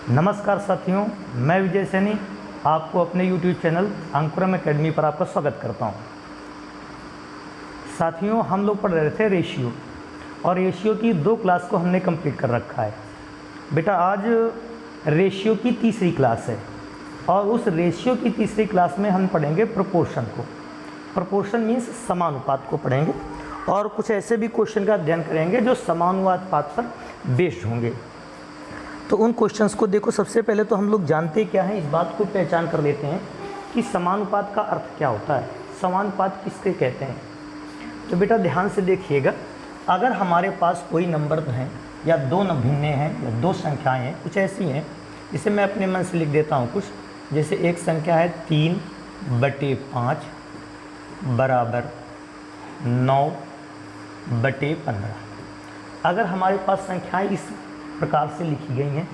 नमस्कार साथियों, मैं विजय सैनी आपको अपने YouTube चैनल अंकुरम एकेडमी पर आपका स्वागत करता हूं। साथियों, हम लोग पढ़ रहे थे रेशियो और रेशियो की 2 क्लास को हमने कंप्लीट कर रखा है। बेटा आज रेशियो की तीसरी क्लास है और उस रेशियो की तीसरी क्लास में हम पढ़ेंगे प्रोपोर्शन को। प्रोपोर्शन मीन्स समानुपात को पढ़ेंगे और कुछ ऐसे भी क्वेश्चन का अध्ययन करेंगे जो समानुपात पर बेस्ड होंगे। तो उन क्वेश्चंस को देखो। सबसे पहले तो हम लोग जानते क्या हैं, इस बात को पहचान कर लेते हैं कि समानुपात का अर्थ क्या होता है, समानुपात किसके कहते हैं। तो बेटा ध्यान से देखिएगा, अगर हमारे पास कोई नंबर हैं या 2 भिन्ने हैं या 2 संख्याएं हैं, कुछ ऐसी हैं, इसे मैं अपने मन से लिख देता हूँ कुछ। जैसे एक संख्या है 3/5 बराबर 9/15। अगर हमारे पास संख्याएं इस प्रकार से लिखी गई हैं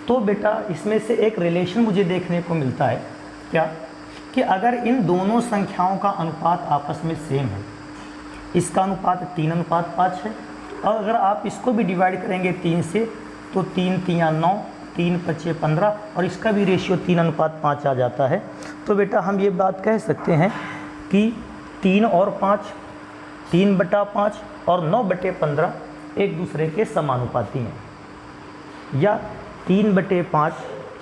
तो बेटा इसमें से एक रिलेशन मुझे देखने को मिलता है, क्या कि अगर इन दोनों संख्याओं का अनुपात आपस में सेम है, इसका अनुपात 3:5 है, और अगर आप इसको भी डिवाइड करेंगे 3 से तो 3 3 9, 3 5 15 और इसका भी रेशियो 3:5 आ जाता है। तो बेटा हम ये बात कह सकते हैं कि 3 और 5, 3/5 और 9/15 एक दूसरे के समानुपाती हैं, या 3/5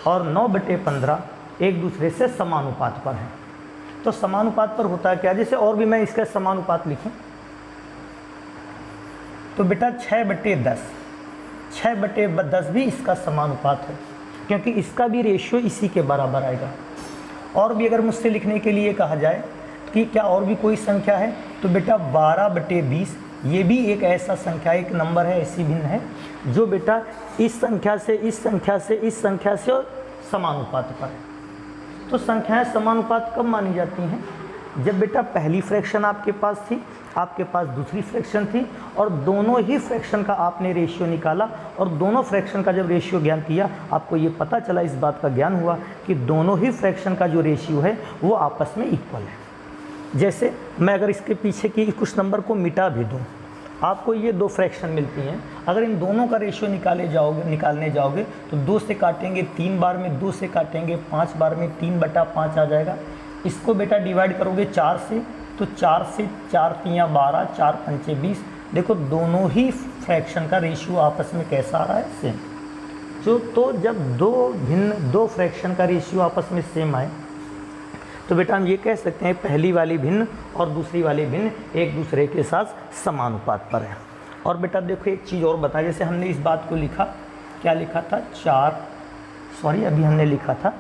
और 9/15 एक दूसरे से समानुपात पर हैं। तो समानुपात पर होता है क्या, जैसे और भी मैं इसका समानुपात लिखूं तो बेटा 6/10, 6/10 भी इसका समानुपात है, क्योंकि इसका भी रेशियो इसी के बराबर आएगा। और भी अगर मुझसे लिखने के लिए कहा जाए कि क्या और भी कोई संख्या है, तो बेटा 12/20 ये भी एक ऐसा संख्या, एक नंबर है, ऐसी भिन्न है जो बेटा इस संख्या से इस संख्या से इस संख्या से और समानुपात पर है। तो संख्याएं समानुपात कब मानी जाती हैं, जब बेटा पहली फ्रैक्शन आपके पास थी, आपके पास दूसरी फ्रैक्शन थी और दोनों ही फ्रैक्शन का आपने रेशियो निकाला और दोनों फ्रैक्शन का जब रेशियो ज्ञान किया, आपको ये पता चला, इस बात का ज्ञान हुआ कि दोनों ही फ्रैक्शन का जो रेशियो है वो आपस में इक्वल है। जैसे मैं अगर इसके पीछे की कुछ नंबर को मिटा भी दूं, आपको ये 2 फ्रैक्शन मिलती हैं। अगर इन दोनों का रेशियो निकालने जाओगे तो 2 से काटेंगे 3 बार में, 2 से काटेंगे 5 बार में, 3/5 आ जाएगा। इसको बेटा डिवाइड करोगे 4 से तो 4 से 4 3 12, 4 5 20। देखो दोनों ही फ्रैक्शन का रेशियो आपस में कैसा आ रहा है, सेम। तो जब 2 फ्रैक्शन का रेशियो आपस में सेम आए तो बेटा हम ये कह सकते हैं पहली वाली भिन्न और दूसरी वाली भिन्न एक दूसरे के साथ समानुपात पर है। और बेटा देखो एक चीज़ और बता, जैसे हमने इस बात को लिखा, क्या लिखा था, अभी हमने लिखा था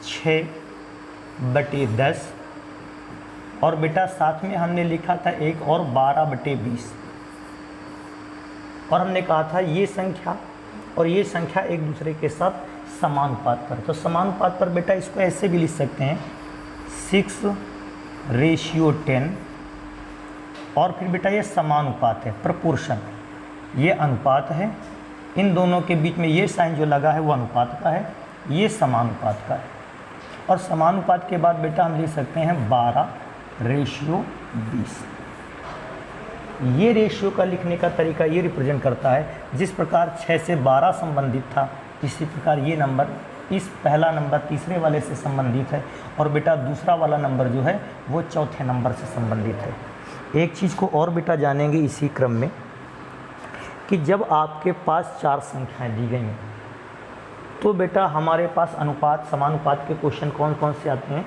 6/10 और बेटा साथ में हमने लिखा था एक और 12/20 और हमने कहा था ये संख्या और ये संख्या एक दूसरे के साथ समानुपात पर। तो समानुपात पर बेटा इसको ऐसे भी लिख सकते हैं 6:10 और फिर बेटा ये समानुपात है, प्रोपोर्शन, ये अनुपात है, इन दोनों के बीच में ये साइन जो लगा है वो अनुपात का है, ये समानुपात का है। और समानुपात के बाद बेटा हम लिख सकते हैं 12/20। ये रेशियो का लिखने का तरीका ये रिप्रेजेंट करता है, जिस प्रकार 6 से 12 संबंधित था, इसी प्रकार ये नंबर, इस पहला नंबर तीसरे वाले से संबंधित है और बेटा दूसरा वाला नंबर जो है वो चौथे नंबर से संबंधित है। एक चीज़ को और बेटा जानेंगे इसी क्रम में कि जब आपके पास 4 संख्याएं दी गई हैं तो बेटा हमारे पास अनुपात समानुपात के क्वेश्चन कौन कौन से आते हैं,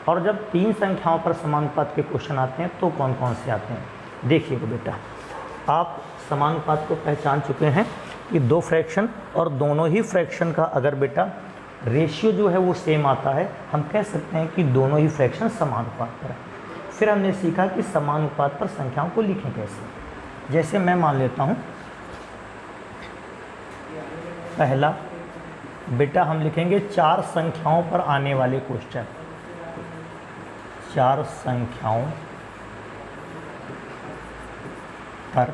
और जब 3 संख्याओं पर समानुपात के क्वेश्चन आते हैं तो कौन कौन से आते हैं। देखिएगा बेटा, आप समानुपात को पहचान चुके हैं कि 2 फ्रैक्शन और दोनों ही फ्रैक्शन का अगर बेटा रेशियो जो है वो सेम आता है, हम कह सकते हैं कि दोनों ही फ्रैक्शन समानुपात पर है। फिर हमने सीखा कि समानुपात पर संख्याओं को लिखें कैसे। जैसे मैं मान लेता हूँ पहला बेटा हम लिखेंगे 4 संख्याओं पर आने वाले क्वेश्चन, 4 संख्याओं पर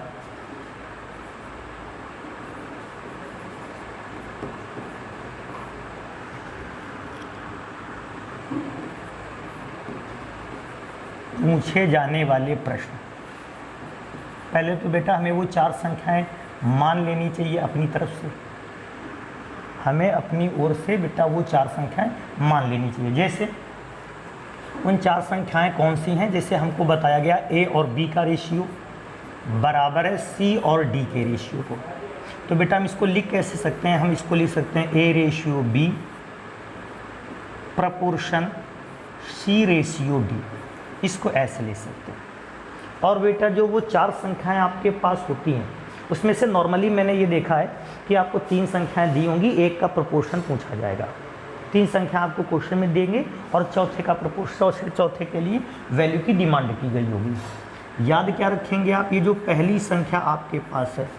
पूछे जाने वाले प्रश्न। पहले तो बेटा हमें वो 4 संख्याएं मान लेनी चाहिए अपनी तरफ से। हमें अपनी ओर से बेटा वो 4 संख्याएं मान लेनी चाहिए। जैसे उन 4 संख्याएं कौन सी हैं? जैसे हमको बताया गया ए और बी का रेशियो बराबर है सी और डी के रेशियो को। तो बेटा हम इसको लिख कैसे सकते हैं? हम इसको लिख सकते हैं A ratio B proportion C ratio D, इसको ऐसे ले सकते हैं। और बेटा जो वो 4 संख्याएं आपके पास होती हैं उसमें से नॉर्मली मैंने ये देखा है कि आपको 3 संख्याएं दी होंगी, एक का प्रोपोर्शन पूछा जाएगा। 3 संख्या आपको क्वेश्चन में देंगे और चौथे का प्रोपोर्शन, चौथे के लिए वैल्यू की डिमांड की गई होगी। याद क्या रखेंगे आप? ये जो पहली संख्या आपके पास है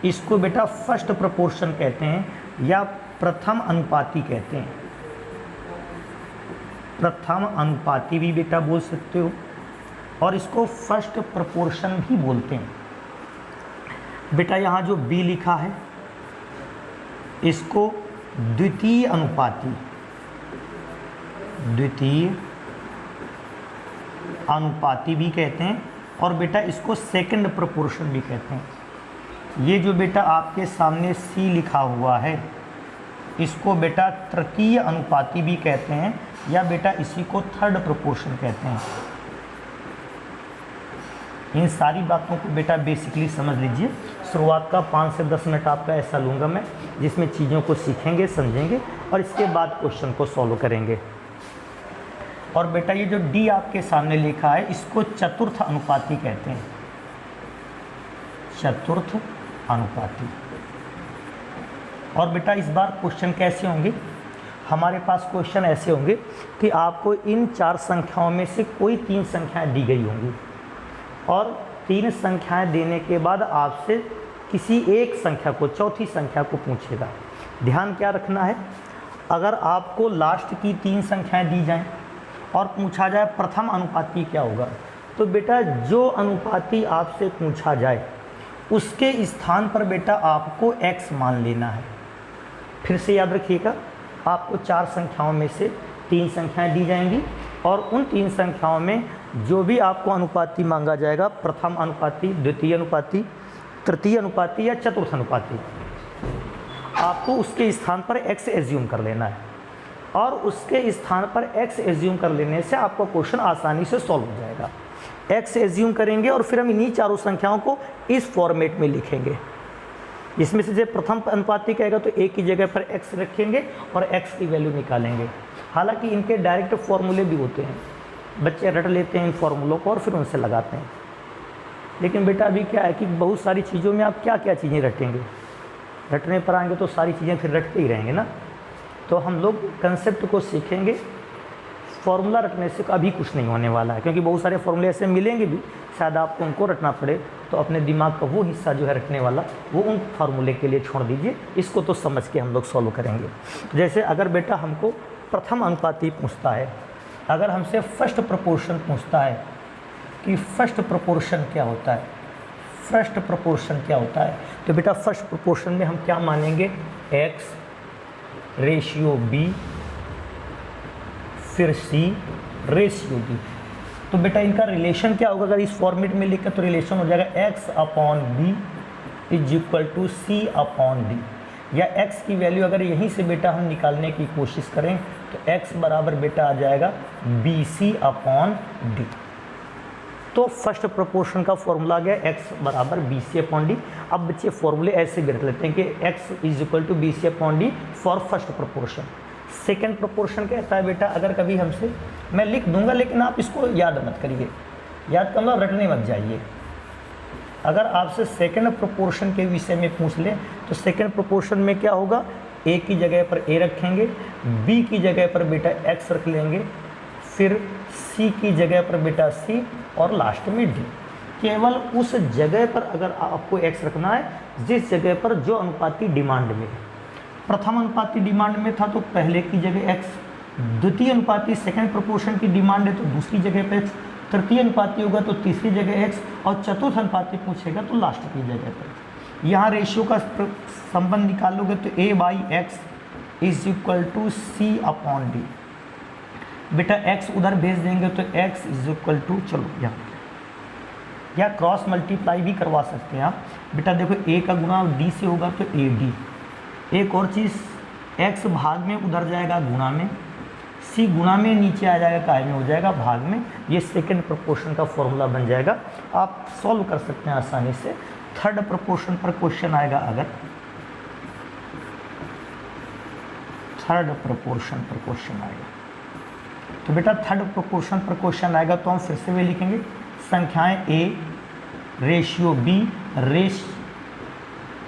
इसको बेटा फर्स्ट प्रोपोर्शन कहते हैं या प्रथम अनुपाती कहते हैं। प्रथम अनुपाती भी बेटा बोल सकते हो और इसको फर्स्ट प्रोपोर्शन भी बोलते हैं। बेटा यहाँ जो बी लिखा है इसको द्वितीय अनुपाती, द्वितीय अनुपाती भी कहते हैं और बेटा इसको सेकंड प्रोपोर्शन भी कहते हैं। ये जो बेटा आपके सामने सी लिखा हुआ है इसको बेटा तृतीय अनुपाती भी कहते हैं या बेटा इसी को थर्ड प्रोपोर्शन कहते हैं। इन सारी बातों को बेटा बेसिकली समझ लीजिए। शुरुआत का 5 से 10 मिनट आपका ऐसा लूँगा मैं जिसमें चीज़ों को सीखेंगे, समझेंगे और इसके बाद क्वेश्चन को सॉल्व करेंगे। और बेटा ये जो डी आपके सामने लिखा है इसको चतुर्थ अनुपाती कहते हैं, चतुर्थ अनुपाती। और बेटा इस बार क्वेश्चन कैसे होंगे? हमारे पास क्वेश्चन ऐसे होंगे कि आपको इन 4 संख्याओं में से कोई 3 संख्याएं दी गई होंगी और 3 संख्याएं देने के बाद आपसे किसी एक संख्या को, चौथी संख्या को पूछेगा। ध्यान क्या रखना है? अगर आपको लास्ट की 3 संख्याएं दी जाएं और पूछा जाए प्रथम अनुपाती क्या होगा, तो बेटा जो अनुपाती आपसे पूछा जाए उसके स्थान पर बेटा आपको x मान लेना है। फिर से याद रखिएगा, आपको 4 संख्याओं में से 3 संख्याएं दी जाएंगी और उन 3 संख्याओं में जो भी आपको अनुपाती मांगा जाएगा, प्रथम अनुपाती, द्वितीय अनुपाती, तृतीय अनुपाती या चतुर्थ अनुपाती, आपको उसके स्थान पर x एज्यूम कर लेना है और उसके स्थान पर x एज्यूम कर लेने से आपका क्वेश्चन आसानी से सॉल्व हो जाएगा। x एज्यूम करेंगे और फिर हम इन्हीं चारों संख्याओं को इस फॉर्मेट में लिखेंगे। इसमें से जब प्रथम अनुपाती कहेगा तो a की जगह पर x रखेंगे और x की वैल्यू निकालेंगे। हालांकि इनके डायरेक्ट फॉर्मूले भी होते हैं, बच्चे रट लेते हैं इन फॉर्मूलों को और फिर उनसे लगाते हैं। लेकिन बेटा अभी क्या है कि बहुत सारी चीज़ों में आप क्या क्या चीज़ें रटेंगे, रटने पर आएंगे तो सारी चीज़ें फिर रटते ही रहेंगे ना। तो हम लोग कंसेप्ट को सीखेंगे, फॉर्मूला रटने से अभी कुछ नहीं होने वाला है, क्योंकि बहुत सारे फॉर्मूले ऐसे मिलेंगे भी शायद आपको उनको रटना पड़े, तो अपने दिमाग का वो हिस्सा जो है रटने वाला वो उन फार्मूले के लिए छोड़ दीजिए। इसको तो समझ के हम लोग सॉल्व करेंगे। जैसे अगर बेटा हमको प्रथम अनुपाती पूछता है, अगर हमसे फर्स्ट प्रोपोर्शन पूछता है कि फर्स्ट प्रोपोर्शन क्या होता है, फर्स्ट प्रोपोर्शन क्या होता है, तो बेटा फर्स्ट प्रोपोर्शन में हम क्या मानेंगे? x रेशियो b फिर c रेशियो d। तो बेटा इनका रिलेशन क्या होगा? अगर इस फॉर्मेट में लिखकर तो रिलेशन हो जाएगा x upon b is equal to c upon d, या x की वैल्यू अगर यहीं से बेटा हम निकालने की कोशिश करें तो x बराबर बेटा आ जाएगा bc अपॉन d। तो फर्स्ट प्रोपोर्शन का फॉर्मूला आ गया x बराबर bc अपॉन d। अब बच्चे फॉर्मूले ऐसे भी रख लेते हैं कि x is equal to bc upon d for first proportion. Second proportion कहता है बेटा, अगर कभी हमसे, मैं लिख दूंगा लेकिन आप इसको याद मत करिए, याद कर लो, रटने मत जाइए। अगर आपसे सेकेंड प्रोपोर्शन के विषय में पूछ ले तो सेकेंड प्रोपोर्शन में क्या होगा? a की जगह पर a रखेंगे, b की जगह पर बेटा x रख लेंगे, फिर c की जगह पर बेटा c और लास्ट में d। केवल उस जगह पर अगर आपको x रखना है जिस जगह पर जो अनुपाती डिमांड में है। प्रथम अनुपाती डिमांड में था तो पहले की जगह x, द्वितीय अनुपाती सेकेंड प्रोपोर्शन की डिमांड है तो दूसरी जगह पर x, तृतीय अनुपाती होगा तो तीसरी जगह x और चतुर्थ अनुपाती पूछेगा तो लास्ट की जगह पर। यहाँ रेशियो का संबंध निकालोगे तो a by X is equal to C upon D. बेटा x उधर भेज देंगे तो x इज इक्वल टू, चलो यहाँ या क्रॉस मल्टीप्लाई भी करवा सकते हैं आप। बेटा देखो a का गुणा d से होगा तो ad। एक और चीज़ x भाग में उधर जाएगा गुणा में, c गुणा में नीचे आ जाएगा, काय में हो जाएगा भाग में। ये सेकंड प्रोपोर्शन का फॉर्मूला बन जाएगा, आप सॉल्व कर सकते हैं आसानी से। थर्ड प्रोपोर्शन पर क्वेश्चन आएगा, अगर थर्ड प्रोपोर्शन पर क्वेश्चन आएगा तो बेटा थर्ड प्रोपोर्शन पर क्वेश्चन आएगा तो हम फिर से वे लिखेंगे संख्याएं a ratio b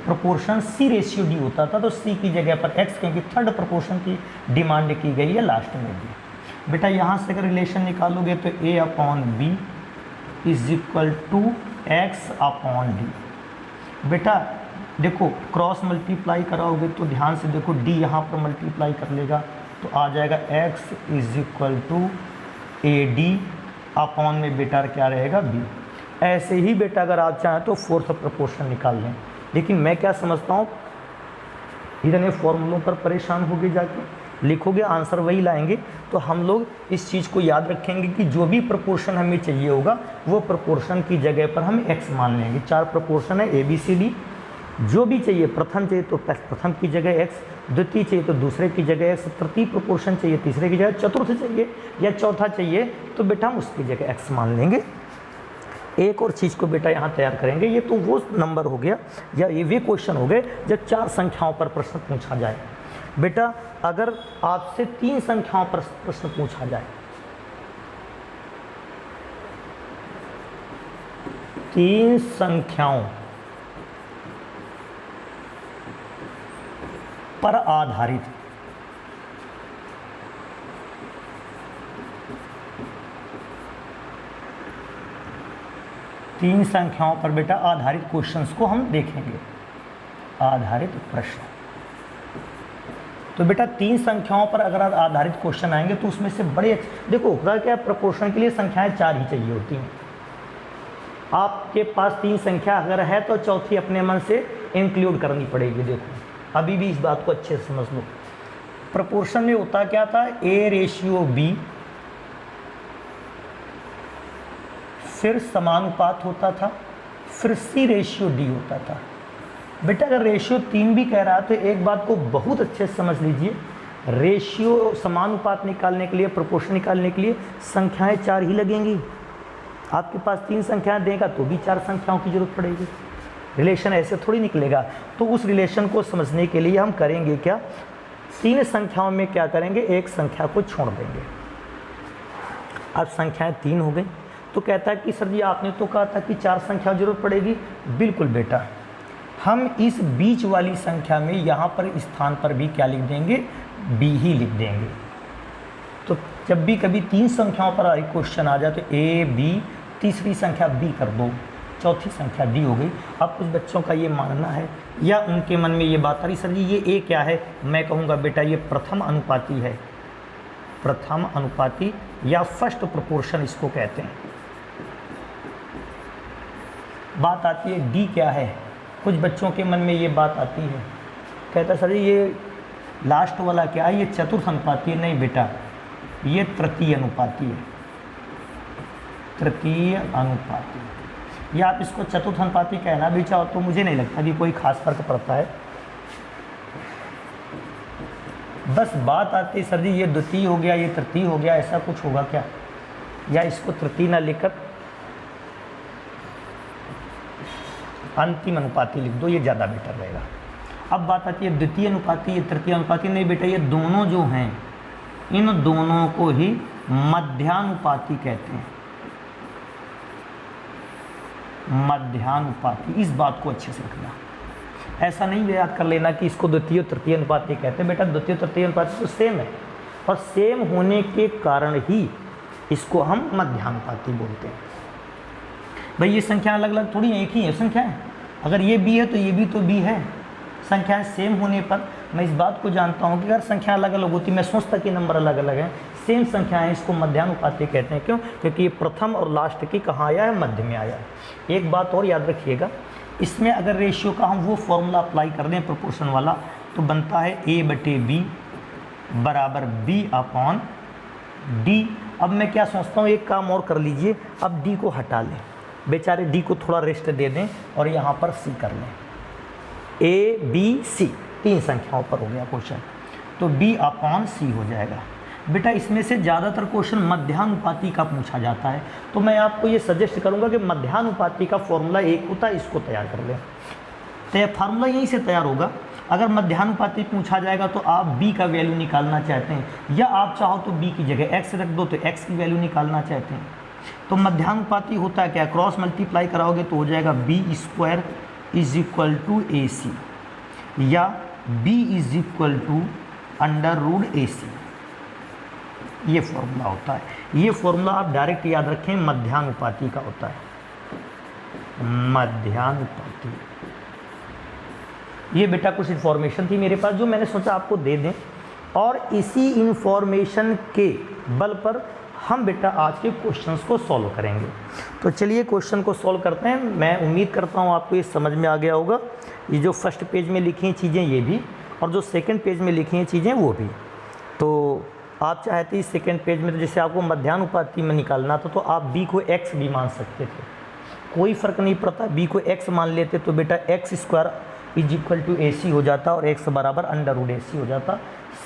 proportion c ratio d होता था, तो c की जगह पर x, क्योंकि थर्ड प्रोपोर्शन की डिमांड की गई है लास्ट में भी। बेटा यहाँ से अगर रिलेशन निकालोगे तो a upon b is equal to x upon d। बेटा देखो क्रॉस मल्टीप्लाई कराओगे तो ध्यान से देखो d यहाँ पर मल्टीप्लाई कर लेगा तो आ जाएगा x is equal to AD upon में बेटा क्या रहेगा b। ऐसे ही बेटा अगर आप चाहें तो फोर्थ प्रोपोर्शन निकाल लें, लेकिन मैं क्या समझता हूँ इतने फॉर्मूलों पर परेशान होगे जाके लिखोगे आंसर वही लाएंगे। तो हम लोग इस चीज़ को याद रखेंगे कि जो भी प्रोपोर्शन हमें चाहिए होगा वो प्रोपोर्शन की जगह पर हम x मान लेंगे। 4 प्रोपोर्शन है ABCD, जो भी चाहिए, प्रथम चाहिए तो प्रथम की जगह x, द्वितीय चाहिए तो दूसरे की जगह x, तृतीय प्रोपोर्शन चाहिए तीसरे की जगह, चतुर्थ चाहिए या चौथा चाहिए तो बेटा हम उसकी जगह x मान लेंगे। एक और चीज़ को बेटा यहाँ तैयार करेंगे, ये तो वो नंबर हो गया या ये वे क्वेश्चन हो गए जब 4 संख्याओं पर प्रश्न पूछा जाए। बेटा अगर आपसे 3 संख्याओं पर प्रश्न पूछा जाए, 3 संख्याओं पर आधारित, तीन संख्याओं पर बेटा आधारित क्वेश्चंस को हम देखेंगे, आधारित प्रश्न। तो बेटा 3 संख्याओं पर अगर आधारित क्वेश्चन आएंगे तो उसमें से बड़े देखो होगा क्या, प्रोपोर्शन के लिए संख्याएं 4 ही चाहिए होती हैं। आपके पास 3 संख्या अगर है तो चौथी अपने मन से इंक्लूड करनी पड़ेगी। देखो अभी भी इस बात को अच्छे से समझ लो, प्रोपोर्शन में होता क्या था, A रेशियो B, फिर समानुपात होता था, फिर C रेशियो D होता था। बेटा अगर रेशियो 3 भी कह रहा है तो एक बात को बहुत अच्छे से समझ लीजिए, रेशियो समानुपात निकालने के लिए, प्रोपोर्शन निकालने के लिए संख्याएं 4 ही लगेंगी। आपके पास 3 संख्याएं देगा तो भी 4 संख्याओं की जरूरत पड़ेगी, रिलेशन ऐसे थोड़ी निकलेगा। तो उस रिलेशन को समझने के लिए हम करेंगे क्या, 3 संख्याओं में क्या करेंगे, एक संख्या को छोड़ देंगे। अब संख्याएं 3 हो गई तो कहता है कि सर जी आपने तो कहा था कि 4 संख्या जरूरत पड़ेगी। बिल्कुल बेटा, हम इस बीच वाली संख्या में यहाँ पर स्थान पर भी क्या लिख देंगे, b ही लिख देंगे। तो जब भी कभी 3 संख्याओं पर क्वेश्चन आ जाए तो A B, तीसरी संख्या B कर दो, चौथी संख्या D हो गई। अब कुछ बच्चों का ये मानना है या उनके मन में ये बात आ रही, सर जी ये A क्या है, मैं कहूँगा बेटा ये प्रथम अनुपाती है, प्रथम अनुपाती या फर्स्ट प्रोपोर्शन इसको कहते हैं। बात आती है D क्या है, कुछ बच्चों के मन में ये बात आती है, कहता है सर जी ये लास्ट वाला क्या है, ये चतुर्थ अनुपाती है। नहीं बेटा, ये तृतीय अनुपाती है, तृतीय अनुपाती। या आप इसको चतुर्थ अनुपाती कहना भी चाहो तो मुझे नहीं लगता कि कोई खास फर्क पड़ता है। बस बात आती है सर जी ये द्वितीय हो गया, ये तृतीय हो गया, ऐसा कुछ होगा क्या, या इसको तृतीय ना लिखकर अंतिम अनुपाती लिख दो, ये ज़्यादा बेटर रहेगा। अब बात आती है द्वितीय अनुपाती, ये तृतीय अनुपाती। नहीं बेटा, ये दोनों जो हैं इन दोनों को ही मध्यानुपाती कहते हैं, मध्यानुपाती। इस बात को अच्छे से रखना, ऐसा नहीं याद कर लेना कि इसको द्वितीय तृतीय अनुपाती कहते हैं। बेटा द्वितीय तृतीय अनुपाती तो सेम है, और सेम होने के कारण ही इसको हम मध्यानुपाती बोलते हैं। भाई ये संख्या अलग अलग थोड़ी है, एक ही है संख्याएं। अगर ये b है तो ये भी तो b है। संख्याएं सेम होने पर मैं इस बात को जानता हूँ कि अगर संख्या अलग अलग होती, मैं सोचता कि नंबर अलग अलग हैं, सेम संख्याएं, इसको मध्यानुपाती कहते हैं। क्यों? क्योंकि ये प्रथम और लास्ट की कहाँ आया है, मध्य में आया है। एक बात और याद रखिएगा, इसमें अगर रेशियो का हम वो फॉर्मूला अप्लाई कर दें प्रोपोर्शन वाला, तो बनता है A/B बराबर B अपॉन D। अब मैं क्या सोचता हूँ, एक काम और कर लीजिए, अब D को हटा लें, बेचारे D को थोड़ा रेस्ट दे दें और यहाँ पर C कर लें। A B C 3 संख्याओं पर हो गया क्वेश्चन। तो B/C हो जाएगा। बेटा इसमें से ज़्यादातर क्वेश्चन मध्यानुपाती का पूछा जाता है, तो मैं आपको ये सजेस्ट करूँगा कि मध्यानुपाती का फॉर्मूला एक होता है, इसको तैयार कर लें। तो फार्मूला यहीं से तैयार होगा। अगर मध्यानुपाती पूछा जाएगा तो आप b का वैल्यू निकालना चाहते हैं, या आप चाहो तो b की जगह x रख दो तो x की वैल्यू निकालना चाहते हैं। तो मध्यानुपाती होता है क्या, क्रॉस मल्टीप्लाई कराओगे तो हो जाएगा b² = AC, या b = AC। ये फॉर्मूला होता है। ये फॉर्मूला आप डायरेक्ट याद रखें, मध्यानुपाती का होता है, मध्यानुपाती। ये बेटा कुछ इन्फॉर्मेशन थी मेरे पास जो मैंने सोचा आपको दे दें, और इसी इन्फॉर्मेशन के बल पर हम बेटा आज के क्वेश्चंस को सॉल्व करेंगे। तो चलिए क्वेश्चन को सॉल्व करते हैं। मैं उम्मीद करता हूँ आपको ये समझ में आ गया होगा। ये जो फर्स्ट पेज में लिखी हैं चीज़ें ये भी, और जो सेकंड पेज में लिखी हैं चीज़ें वो भी। तो आप चाहते इस सेकंड पेज में तो जैसे आपको मध्यानुपाती में निकालना था तो आप b को x भी मान सकते थे, कोई फ़र्क नहीं पड़ता। b को x मान लेते तो बेटा x² = AC हो जाता और x = √AC हो जाता।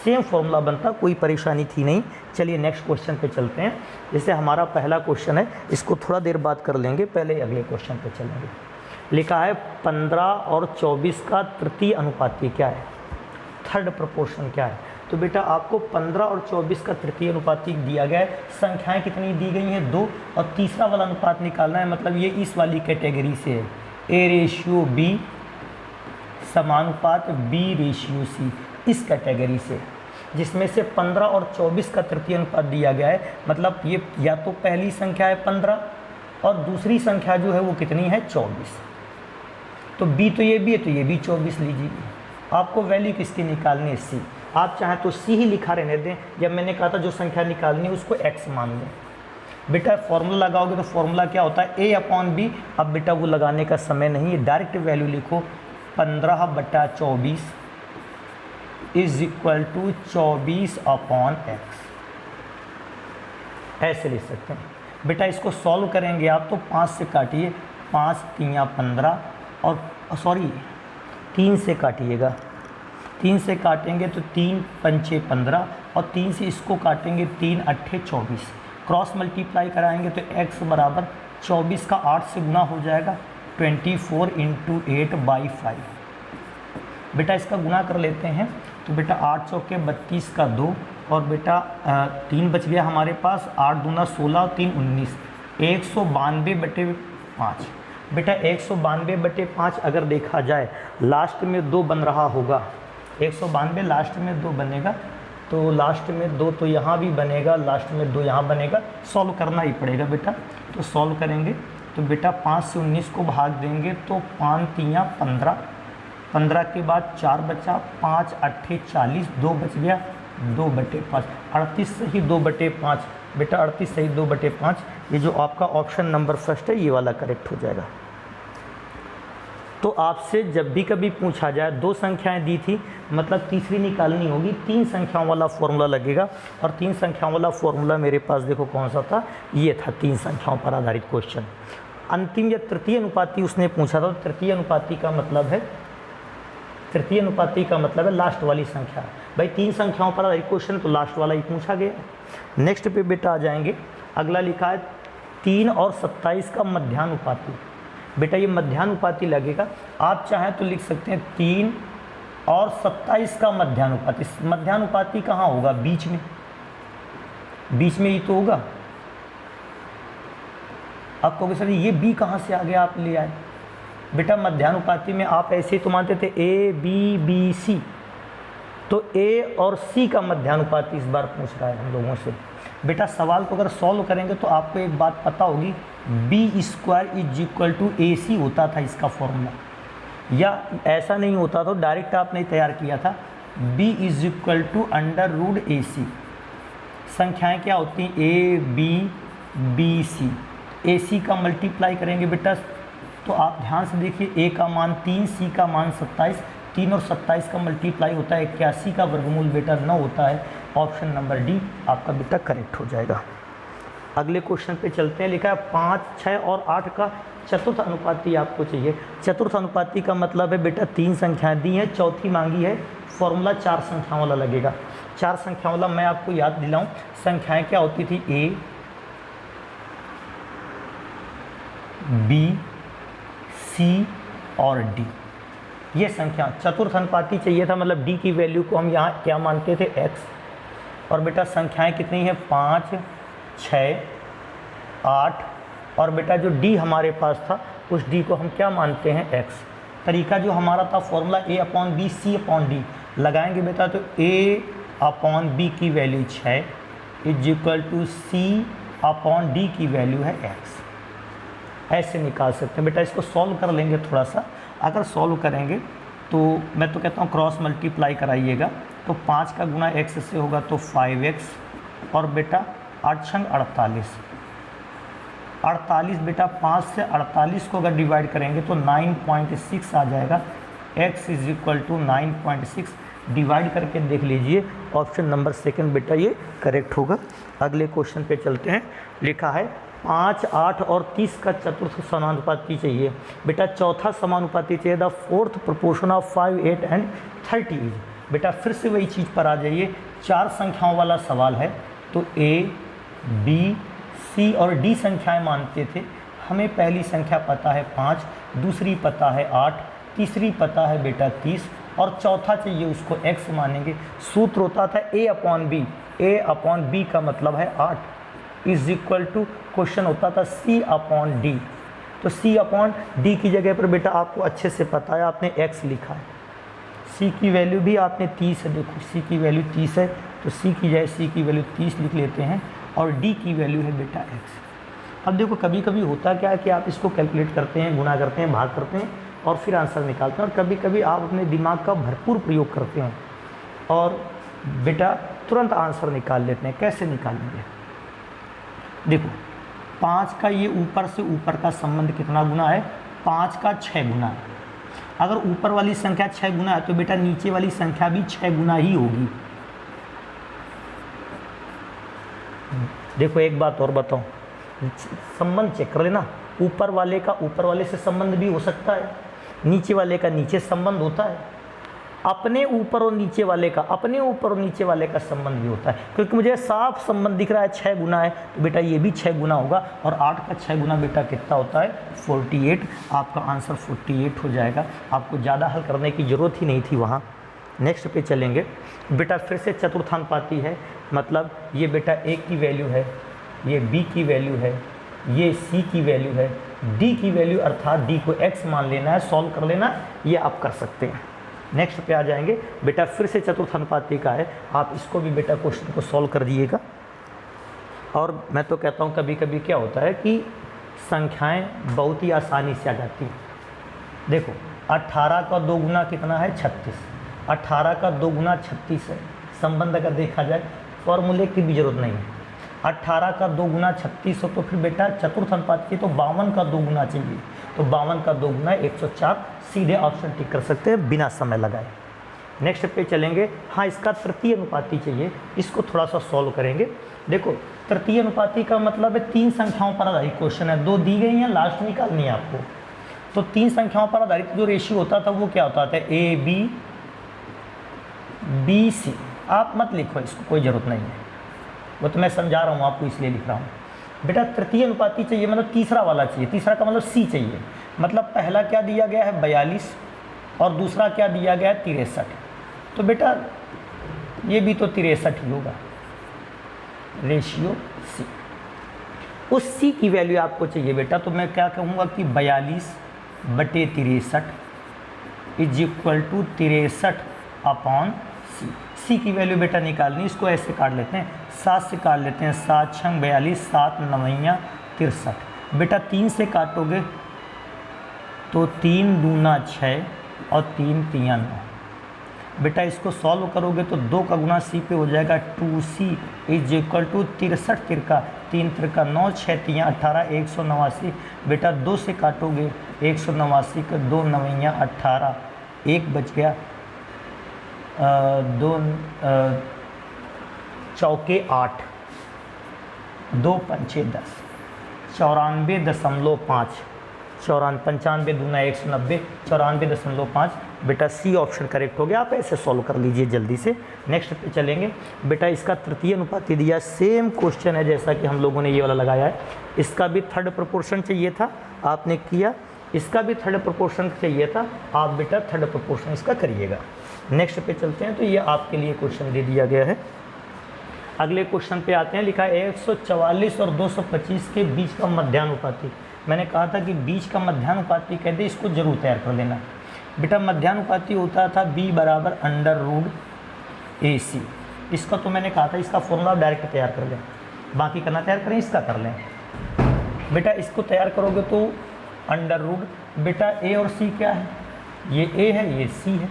सेम फॉर्मूला बनता, कोई परेशानी थी नहीं। चलिए नेक्स्ट क्वेश्चन पे चलते हैं। जैसे हमारा पहला क्वेश्चन है, इसको थोड़ा देर बाद कर लेंगे, पहले अगले क्वेश्चन पे चलेंगे। लिखा है 15 और 24 का तृतीय अनुपाती क्या है, थर्ड प्रोपोर्शन क्या है। तो बेटा आपको 15 और 24 का तृतीय अनुपाती दिया गया है। संख्याएं कितनी दी गई हैं, 2, और तीसरा वाला अनुपात निकालना है, मतलब ये इस वाली कैटेगरी से है, A/B समानुपात B/C, इस कैटेगरी से, जिसमें से 15 और 24 का तृतीय अनुपात दिया गया है। मतलब ये या तो पहली संख्या है 15 और दूसरी संख्या जो है वो कितनी है 24। तो B तो ये भी है, तो ये भी 24 लीजिए। आपको वैल्यू किसकी निकालनी है, C। आप चाहें तो C ही लिखा रहने दें, जब मैंने कहा था जो संख्या निकालनी है उसको x मान लें। बेटा फॉर्मूला लगाओगे तो फॉर्मूला क्या होता है, A/B। अब बेटा वो लगाने का समय नहीं है, डायरेक्ट वैल्यू लिखो, 15/24 = 24/x, ऐसे लिख सकते हैं। बेटा इसको सॉल्व करेंगे आप तो 5 से काटिए, 5 × 3 = 15, और 3 से काटिएगा, 3 से काटेंगे तो 3 × 5 = 15, और 3 से इसको काटेंगे, 3 × 8 = 24। क्रॉस मल्टीप्लाई कराएंगे तो x = 24 का 8 से गुना हो जाएगा, 24 × 8/5। बेटा इसका गुना कर लेते हैं, तो बेटा 8 चौके 32 का 2, और बेटा 3 बच गया हमारे पास, 8 दूना 16 और 3 19, 192/5। बेटा 192/5 अगर देखा जाए लास्ट में 2 बन रहा होगा, 192 लास्ट में 2 बनेगा, तो लास्ट में 2 तो यहाँ भी बनेगा, लास्ट में 2 यहाँ बनेगा। सॉल्व करना ही पड़ेगा बेटा, तो सॉल्व करेंगे तो बेटा 5 से 19 को भाग देंगे तो 5 × 3 = 15, 15 के बाद 4 बचा, 5 × 8 = 40, 2 बच गया, 2/5, 38 से ही 2/5। बेटा 38 सही 2/5, ये जो आपका ऑप्शन नंबर फर्स्ट है ये वाला करेक्ट हो जाएगा। तो आपसे जब भी कभी पूछा जाए 2 संख्याएं दी थी, मतलब तीसरी निकालनी होगी, 3 संख्याओं वाला फॉर्मूला लगेगा। और 3 संख्याओं वाला फॉर्मूला मेरे पास देखो कौन सा था, ये था 3 संख्याओं पर आधारित क्वेश्चन। अंतिम या तृतीय अनुपाती उसने पूछा था, तो तृतीय अनुपाती का मतलब है लास्ट वाली संख्या। भाई 3 संख्याओं पर आधारित क्वेश्चन तो लास्ट वाला ही पूछा गया। नेक्स्ट पे बेटा आ जाएंगे, अगला लिखा है 3 और 27 का मध्यानुपाती। बेटा ये मध्यानुपाती लगेगा, आप चाहें तो लिख सकते हैं 3 और 27 का मध्यानुपाती। मध्यानुपाती कहाँ होगा, बीच में ही तो होगा। आप कहोगे सर ये बी कहाँ से आ गया, आप ले आए। बेटा मध्यानुपाती में आप ऐसे ही तो मानते थे A/B/C, तो A और C का मध्यानुपाती इस बार पूछ रहा है हम लोगों से। बेटा सवाल को अगर सॉल्व करेंगे तो आपको एक बात पता होगी, B² = AC होता था इसका फॉर्मूला, या ऐसा नहीं होता तो डायरेक्ट आपने तैयार किया था, B = √AC। संख्याएं क्या होती हैं, A/B/C, AC का मल्टीप्लाई करेंगे बेटा, तो आप ध्यान से देखिए, A का मान 3, C का मान 27, 3 और 27 का मल्टीप्लाई होता है 81 का वर्गमूल बेटा 9 होता है। ऑप्शन नंबर डी आपका बेटा करेक्ट हो जाएगा। अगले क्वेश्चन पे चलते हैं। लिखा है 5, 6 और 8 का चतुर्थ अनुपाती आपको चाहिए। चतुर्थ अनुपाती का मतलब है बेटा 3 संख्याएं दी हैं, चौथी मांगी है, फॉर्मूला 4 संख्याओं वाला लगेगा। 4 संख्याओं वाला मैं आपको याद दिलाऊं, संख्याएं क्या होती थी, ए बी सी और डी, ये संख्या। चतुर्थ अनुपाती चाहिए था, मतलब डी की वैल्यू को हम यहाँ क्या मानते थे, एक्स। और बेटा संख्याएं कितनी हैं, 5 6 8, और बेटा जो डी हमारे पास था उस डी को हम क्या मानते हैं, एक्स। तरीका जो हमारा था formula A upon B C upon D लगाएंगे बेटा, तो ए अपॉन बी की value 6 is equal to C upon D की वैल्यू है एक्स। ऐसे निकाल सकते हैं बेटा। इसको सॉल्व कर लेंगे थोड़ा सा। अगर सॉल्व करेंगे तो मैं तो कहता हूँ क्रॉस मल्टीप्लाई कराइएगा, तो 5 का गुना x से होगा तो 5x, और बेटा 8 छंग 48, 48 बेटा 5 से 48 को अगर डिवाइड करेंगे तो 9.6 आ जाएगा। x is equal to 9.6 divide करके देख लीजिए, ऑप्शन नंबर सेकंड बेटा ये करेक्ट होगा। अगले क्वेश्चन पे चलते हैं। लिखा है 5 8 और 30 का चतुर्थ समानुपाती चाहिए। बेटा चौथा समानुपाती चाहिए, the fourth proportion of 5 8 and 30 is. बेटा फिर से वही चीज़ पर आ जाइए, 4 संख्याओं वाला सवाल है, तो ए बी सी और डी संख्याएं मानते थे। हमें पहली संख्या पता है 5, दूसरी पता है 8, तीसरी पता है बेटा 30, और चौथा चाहिए उसको x मानेंगे। सूत्र होता था a upon B, a upon B का मतलब है 8 इज इक्वल टू, क्वेश्चन होता था c अपॉन डी। तो c अपॉन डी की जगह पर बेटा आपको अच्छे से पता है, आपने x लिखा है। c की वैल्यू भी आपने 30 है, देखो c की वैल्यू 30 है, तो c की जगह c की वैल्यू 30 लिख लेते हैं, और d की वैल्यू है बेटा x। अब देखो कभी कभी होता क्या है कि आप इसको कैलकुलेट करते हैं, गुना करते हैं, भाग करते हैं और फिर आंसर निकालते हैं, और कभी कभी आप अपने दिमाग का भरपूर प्रयोग करते हैं और बेटा तुरंत आंसर निकाल लेते हैं। कैसे निकालेंगे, देखो 5 का ये ऊपर से ऊपर का संबंध कितना गुना है, 5 का 6 गुना है। अगर ऊपर वाली संख्या 6 गुना है तो बेटा नीचे वाली संख्या भी 6 गुना ही होगी। देखो एक बात और बताओ, संबंध चेक कर लेना, ऊपर वाले का ऊपर वाले से संबंध भी हो सकता है, नीचे वाले का नीचे संबंध होता है, अपने ऊपर और नीचे वाले का अपने ऊपर और नीचे वाले का संबंध भी होता है। क्योंकि मुझे साफ संबंध दिख रहा है 6 गुना है, तो बेटा ये भी 6 गुना होगा, और 8 का 6 गुना बेटा कितना होता है, 48। आपका आंसर 48 हो जाएगा। आपको ज़्यादा हल करने की ज़रूरत ही नहीं थी वहाँ। नेक्स्ट पे चलेंगे बेटा, फिर से चतुर्थानुपाती है, मतलब ये बेटा a की वैल्यू है, ये b की वैल्यू है, ये c की वैल्यू है, d की वैल्यू अर्थात d को x मान लेना है, सॉल्व कर लेना, ये आप कर सकते हैं। नेक्स्ट पे आ जाएंगे बेटा, फिर से चतुर्थानुपाती का है, आप इसको भी बेटा क्वेश्चन को सॉल्व कर दिएगा। और मैं तो कहता हूँ कभी कभी क्या होता है कि संख्याएं बहुत ही आसानी से आ जाती हैं। देखो 18 का 2 गुना कितना है, 36, 18 का 2 गुना 36 है। संबंध अगर देखा जाए, फॉर्मूले की भी जरूरत नहीं है। 18 का 2 गुना 36 हो तो फिर बेटा चतुर्थ अनुपात की तो 52 का 2 गुना चाहिए, तो 52 का 2 गुना 104। सीधे ऑप्शन टिक कर सकते हैं बिना समय लगाए। नेक्स्ट पे चलेंगे। हाँ, इसका तृतीय अनुपाती चाहिए, इसको थोड़ा सा सॉल्व करेंगे। देखो तृतीय अनुपाती का मतलब है 3 संख्याओं पर आधारित क्वेश्चन है, 2 दी गई हैं, लास्ट निकालनी है आपको। तो 3 संख्याओं पर आधारित जो रेशियो होता था वो क्या होता था, ए बी बी सी। आप मत लिखो, इसको कोई ज़रूरत नहीं है, वो तो मैं समझा रहा हूँ आपको, इसलिए लिख रहा हूँ। बेटा तृतीय अनुपाती चाहिए, मतलब तीसरा वाला चाहिए, तीसरा का मतलब सी चाहिए। मतलब पहला क्या दिया गया है 42 और दूसरा क्या दिया गया है 63, तो बेटा ये भी तो 63 ही होगा, रेशियो सी। उस सी की वैल्यू आपको चाहिए बेटा, तो मैं क्या कहूँगा कि 42/63 इज इक्वल टू 63 अपॉन सी। सी की वैल्यू बेटा निकालनी, इसको ऐसे काट लेते हैं, 7 से काट लेते हैं, 7 छंग 42, 7 9 63। बेटा 3 से काटोगे तो 3 दूना 6 और 3 3 9। बेटा इसको सॉल्व करोगे तो 2 का गुना सी पे हो जाएगा, 2c इज इक्वल टू 63 तिरका 3 तिरका 9, 6 3 18, 189। बेटा 2 से काटोगे 189 का 2 9 18, 1 बच गया, 2 चौके 8, 2 पंचे 10, 94.5 95 दूना 190, 94.5। बेटा सी ऑप्शन करेक्ट हो गया। आप ऐसे सॉल्व कर लीजिए जल्दी से। नेक्स्ट पे चलेंगे। बेटा इसका तृतीय अनुपाती दिया, सेम क्वेश्चन है जैसा कि हम लोगों ने ये वाला लगाया है। इसका भी थर्ड प्रोपोर्शन चाहिए था, आपने किया। इसका भी थर्ड प्रोपोर्शन चाहिए था, आप बेटा थर्ड प्रोपोर्शन इसका करिएगा। नेक्स्ट पे चलते हैं। तो ये आपके लिए क्वेश्चन दे दिया गया है। अगले क्वेश्चन पे आते हैं। लिखा है 144 और 225 के बीच का मध्यानुपाती। मैंने कहा था कि बीच का मध्यानुपाती कहते इसको जरूर तैयार कर लेना। बेटा मध्यानुपाती होता था b बराबर √AC। इसका तो मैंने कहा था इसका फॉर्मूला डायरेक्ट तैयार कर लें, बाकी करना तैयार करें, इसका कर लें। बेटा इसको तैयार करोगे तो √ बेटा a और c क्या है, ये a है ये c है।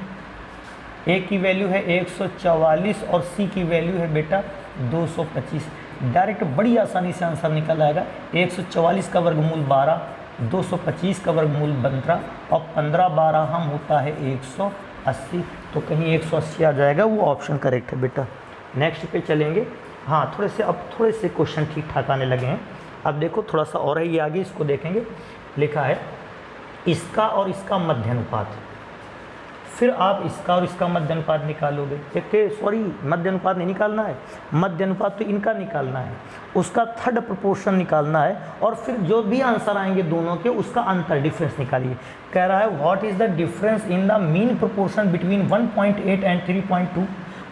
a की वैल्यू है 144 और c की वैल्यू है बेटा 225। डायरेक्ट बड़ी आसानी से आंसर निकल आएगा। 144 का वर्गमूल 12, 225 का वर्गमूल 15 और 15 12 हम होता है 180। तो कहीं 180 आ जाएगा, वो ऑप्शन करेक्ट है बेटा। नेक्स्ट पे चलेंगे। हाँ अब थोड़े से क्वेश्चन ठीक ठाक आने लगे हैं। अब देखो थोड़ा सा और है ये आगे, इसको देखेंगे। लिखा है इसका और इसका मध्य अनुपात। फिर आप इसका और इसका मध्य अनुपात निकालोगे। देखिए सॉरी, मध्य अनुपात नहीं निकालना है, मध्य अनुपात तो इनका निकालना है, उसका थर्ड प्रोपोर्शन निकालना है। और फिर जो भी आंसर आएंगे दोनों के, उसका अंतर डिफरेंस निकालिए। कह रहा है what is the difference in the mean proportion between 1.8 and 3.2।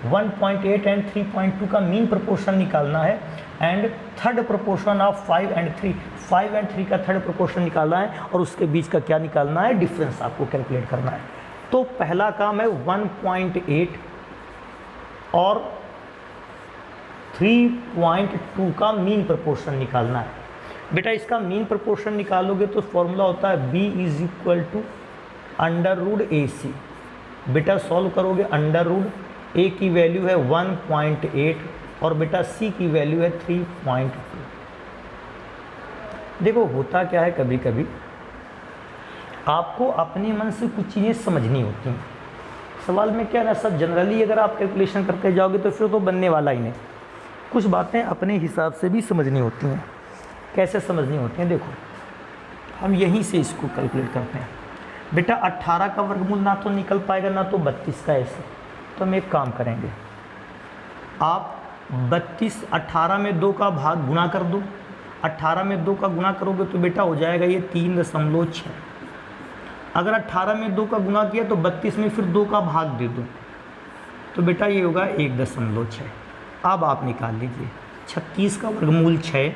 1.8 and 3.2 का मीन प्रोपोर्शन निकालना है and third proportion of 5 and 3। 5 and 3 का थर्ड प्रोपोर्शन निकालना है और उसके बीच का क्या निकालना है, डिफरेंस आपको कैलकुलेट करना है। तो पहला काम है 1.8 और 3.2 का मीन प्रोपोर्शन निकालना है। बेटा इसका मीन प्रोपोर्शन निकालोगे तो फॉर्मूला होता है b = √AC। बेटा सॉल्व करोगे, √a की वैल्यू है 1.8 और बेटा c की वैल्यू है 3.2। देखो होता क्या है, कभी कभी आपको अपने मन से कुछ चीज़ें समझनी होती हैं। सवाल में क्या है ना, सब जनरली अगर आप कैलकुलेशन करते जाओगे तो फिर तो बनने वाला ही नहीं। कुछ बातें अपने हिसाब से भी समझनी होती हैं। कैसे समझनी होती हैं, देखो हम यहीं से इसको कैलकुलेट करते हैं। बेटा 18 का वर्गमूल ना तो निकल पाएगा ना तो 32 का, ऐसे तो हम एक काम करेंगे, आप 18 में 2 का भाग गुणा कर दो। 18 में 2 का गुणा करोगे तो बेटा हो जाएगा ये 3.6। अगर 18 में 2 का गुणा किया तो 32 में फिर 2 का भाग दे दो तो बेटा ये होगा 1.6। अब आप निकाल लीजिए 36 का वर्गमूल 6,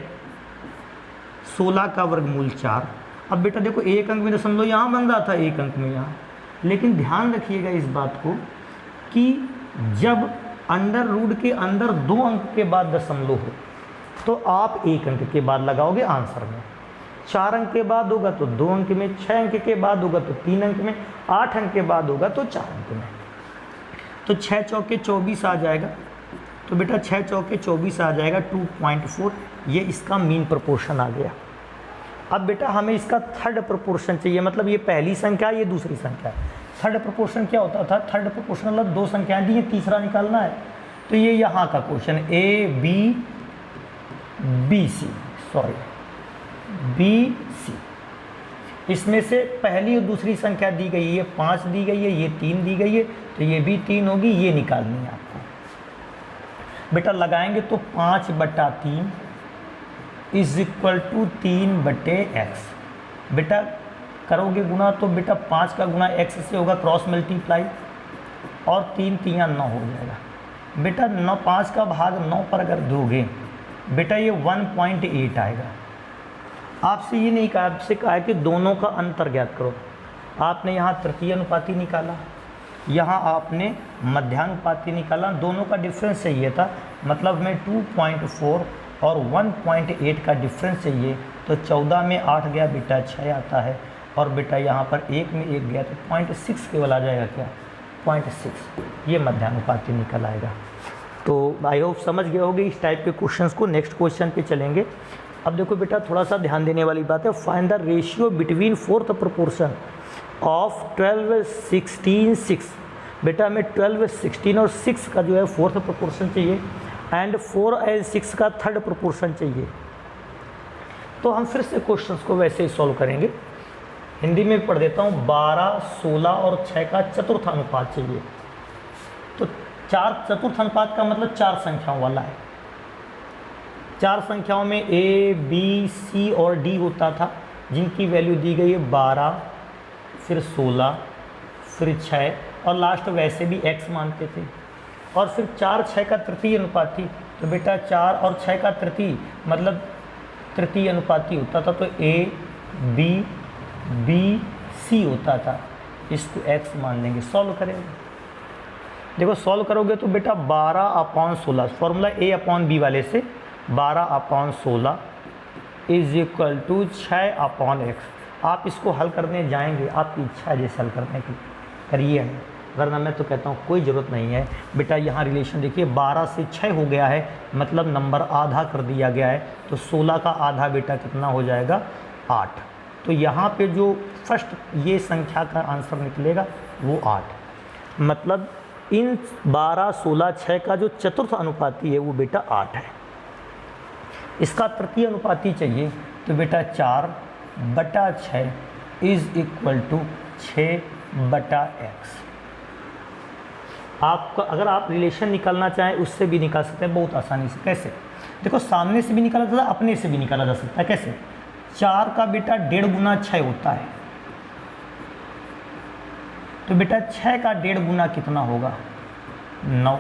16 का वर्गमूल 4। अब बेटा देखो एक अंक में दशमलव यहाँ बन रहा था, एक अंक में यहाँ, लेकिन ध्यान रखिएगा इस बात को कि जब √ के अंदर 2 अंक के बाद दशमलव हो तो आप 1 अंक के बाद लगाओगे आंसर में। 4 अंक के बाद होगा तो 2 अंक में, 6 अंक के बाद होगा तो 3 अंक में, 8 अंक के बाद होगा तो 4 अंक में। तो 6 चौके 24 आ जाएगा। तो बेटा 6 चौके 24 आ जाएगा 2.4। ये इसका मीन प्रोपोर्शन आ गया। अब बेटा हमें इसका थर्ड प्रोपोर्शन चाहिए, मतलब ये पहली संख्या है, ये दूसरी संख्या है। थर्ड प्रोपोर्शन क्या होता था, थर्ड प्रोपोर्शन मतलब 2 संख्याएं दी, ये तीसरा निकालना है। तो ये यहाँ का क्वेश्चन BC, इसमें से पहली और दूसरी संख्या दी गई है, ये 5 दी गई है, ये 3 दी गई है, तो ये भी 3 होगी, ये निकालनी है आपको। बेटा लगाएंगे तो 5/3 = 3/x। बेटा करोगे गुना तो बेटा 5 का गुना x से होगा, क्रॉस मल्टीप्लाई, और 3 × 3 = 9 हो जाएगा। बेटा 5 का भाग 9 पर अगर दोगे बेटा ये 1.8 आएगा। आपसे ये नहीं कहा, आपसे कहा है कि दोनों का अंतर ज्ञात करो। आपने यहाँ तृतीय अनुपाती निकाला, यहाँ आपने मध्यानुपाती निकाला, दोनों का डिफरेंस चाहिए था, मतलब में 2.4 और 1.8 का डिफरेंस चाहिए। तो 14 में 8 गया बेटा 6 आता है, और बेटा यहाँ पर 1 में 1 गया तो 0.6 केवल आ जाएगा, क्या 0.6, ये मध्यानुपाती निकल आएगा। तो आई होप समझ गए होगे इस टाइप के क्वेश्चंस को। नेक्स्ट क्वेश्चन पे चलेंगे। अब देखो बेटा थोड़ा सा ध्यान देने वाली बात है। Find the ratio between fourth proportion of 12, 16, 6। बेटा हमें 12, 16 और 6 का जो है फोर्थ प्रोपोर्शन चाहिए एंड 4 और 6 का थर्ड प्रोपोर्शन चाहिए। तो हम फिर से क्वेश्चंस को वैसे ही सॉल्व करेंगे। हिंदी में पढ़ देता हूँ, 12, 16 और 6 का चतुर्थ अनुपात चाहिए। तो 4 चतुर्थ अनुपात का मतलब 4 संख्याओं वाला है। 4 संख्याओं में A, B, C और D होता था, जिनकी वैल्यू दी गई है 12, फिर 16, फिर 6 और लास्ट वैसे भी x मानते थे। और फिर 4, 6 का तृतीय अनुपाती, तो बेटा 4 और 6 का तृतीय मतलब तृतीय अनुपाती होता था, तो A, B, B, C होता था। इसको x मान लेंगे, सॉल्व करेंगे। देखो सॉल्व करोगे तो बेटा 12/16, फॉर्मूला A/B वाले से 12/16 इज इक्वल टू 6/x। आप इसको हल करने जाएंगे, आपकी इच्छा है जैसे हल करने की करिए, वरना मैं तो कहता हूँ कोई ज़रूरत नहीं है। बेटा यहाँ रिलेशन देखिए, 12 से 6 हो गया है, मतलब नंबर आधा कर दिया गया है, तो 16 का आधा बेटा कितना हो जाएगा, 8। तो यहाँ पे जो फर्स्ट ये संख्या का आंसर निकलेगा वो 8, मतलब इन 12, 16, 6 का जो चतुर्थ अनुपाती है वो बेटा 8 है। इसका तृतीय अनुपाती चाहिए, तो बेटा 4/6 इज इक्वल टू 6/x। आपका अगर आप रिलेशन निकालना चाहें उससे भी निकाल सकते हैं बहुत आसानी से। कैसे? देखो सामने से भी निकाला जा सकता है, अपने से भी निकाला जा सकता है। कैसे? 4 का बेटा 1.5 गुना 6 होता है, तो बेटा 6 का 1.5 गुना कितना होगा, 9।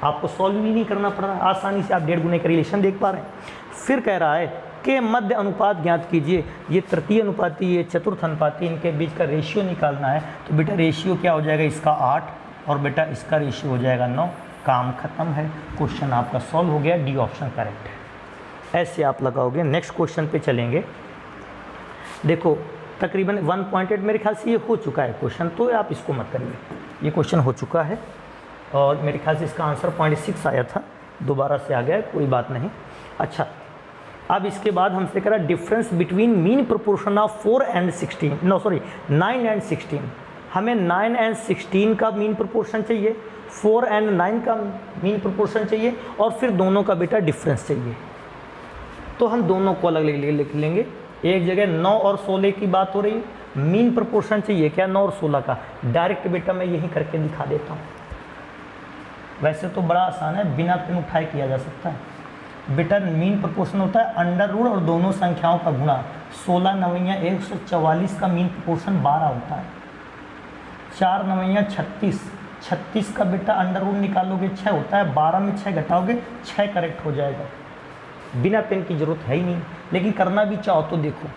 आपको सॉल्व भी नहीं करना पड़ रहा, आसानी से आप 1.5 गुने का रिलेशन देख पा रहे हैं। फिर कह रहा है के मध्य अनुपात ज्ञात कीजिए। ये तृतीय अनुपाती, ये चतुर्थ अनुपाती, इनके बीच का रेशियो निकालना है। तो बेटा रेशियो क्या हो जाएगा, इसका 8 और बेटा इसका रेशियो हो जाएगा 9। काम खत्म है, क्वेश्चन आपका सॉल्व हो गया, डी ऑप्शन करेक्ट है। ऐसे आप लगाओगे। नेक्स्ट क्वेश्चन पे चलेंगे। देखो तकरीबन 1.8 मेरे ख्याल से ये हो चुका है क्वेश्चन, तो आप इसको मत करिए, ये क्वेश्चन हो चुका है और मेरे ख्याल से इसका आंसर 0.6 आया था, दोबारा से आ गया, कोई बात नहीं। अच्छा, अब इसके बाद हमसे कह रहा difference between mean proportion of 9 and 16। हमें 9 एंड 16 का मीन प्रोपोर्शन चाहिए, 4 एंड 9 का मीन प्रोपोर्शन चाहिए और फिर दोनों का बेटा डिफरेंस चाहिए। तो हम दोनों को अलग लिख लेंगे। एक जगह 9 और 16 की बात हो रही, मीन प्रोपोर्शन चाहिए क्या 9 और 16 का, डायरेक्ट बेटा मैं यही करके दिखा देता हूँ। वैसे तो बड़ा आसान है, बिना पेन उठाए किया जा सकता है। बेटा मीन प्रोपोर्शन होता है अंडर रूट और दोनों संख्याओं का गुणा। 16 9 144 का मीन प्रोपोर्शन 12 होता है। 4 9 36, 36 का बेटा अंडर रूट निकालोगे 6 होता है। 12 में 6 घटाओगे 6 करेक्ट हो जाएगा। बिना पेन की जरूरत है ही नहीं, लेकिन करना भी चाहो तो देखो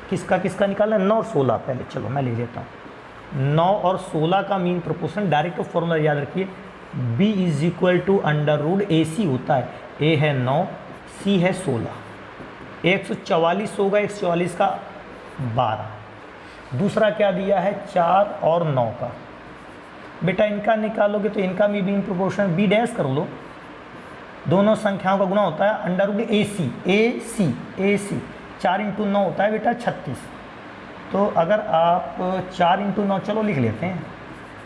किसका किसका निकालना है। 9 और 16 पहले चलो मैं ले लेता हूँ। 9 और 16 का मीन प्रोपोर्शन डायरेक्ट फॉर्मूला याद रखिए, b is equal to under root AC होता है। a है 9, c है 16। 144 होगा, 144 का 12। दूसरा क्या दिया है 4 और 9 का। बेटा इनका निकालोगे तो इनका भी मीन प्रोपोर्शन b डैश कर लो, दोनों संख्याओं का गुणा होता है अंडर रूट AC। 4 × 9 होता है बेटा 36। तो अगर आप 4 × 9 चलो लिख लेते हैं,